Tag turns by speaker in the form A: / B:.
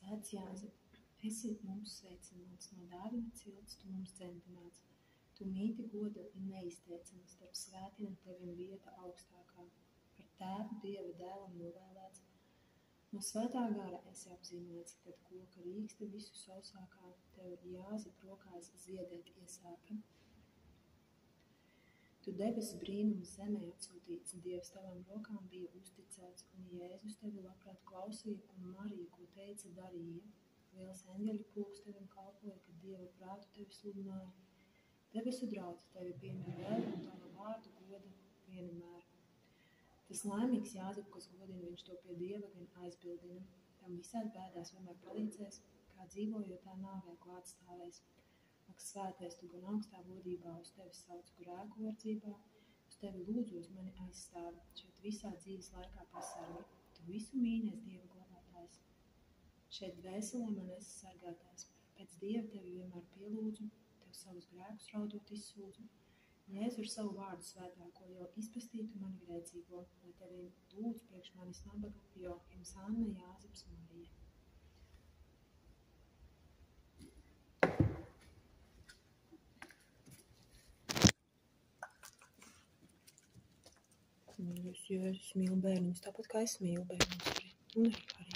A: Svēts Jāzep, esi mums sveicināts, no dāvina cilts tu mums dzemdināts. Tu mīti goda neizteicama, starp svētiem tevim vieta augstākā. Par tēvu Dieva dēlam novēlēts. No svētā gara esi apzīmēts, kad koka rīkste visu sausākā, tev Jāzep rokās ziedēt iesāka. Tu debesu brīnums zemē atsūtīts, Dievs tavam rokām bija uzticēts, un Jēzus tevi labprāt klausīja, un Marija, ko teica, darīja. Liels eņģeļu pulks tevim kalpoja, kad Dieva prātu tevi sludināja. Debesu draudze tevi piemin vēl, un tavu vārdu goda vienmēr. Tas laimīgs Jāzep, kas godina, viņš to pie Dieva gan aizbildina. Tam visādi bēdās vienmēr palīdzēs, kā dzīvojot tā nāvē klāt stāvēs. Ak, svētais, tu gan augstā godībā uz tevi sauc grēku verdzībā, uz tevi lūdzos mani aizstāvi, šeit visā dzīves laikā pasargi. Tu visu mīnies Dieva glabātājs. Šeit dvēselē man esi sargātājs. Pēc Dieva tevi vienmēr pielūdzu, tev savus grēkus raudot izsūdzu. Jēzu ar savu vārdu svētāko jau izpestītu mani grēcīgo, lai tevi lūdzu priekš manis nabaga Joakims, Anna, Jāzeps, Marija. Mīļos, jo es mīlu bērniņus, tāpat kā es mīlu bērniņus arī. Un arī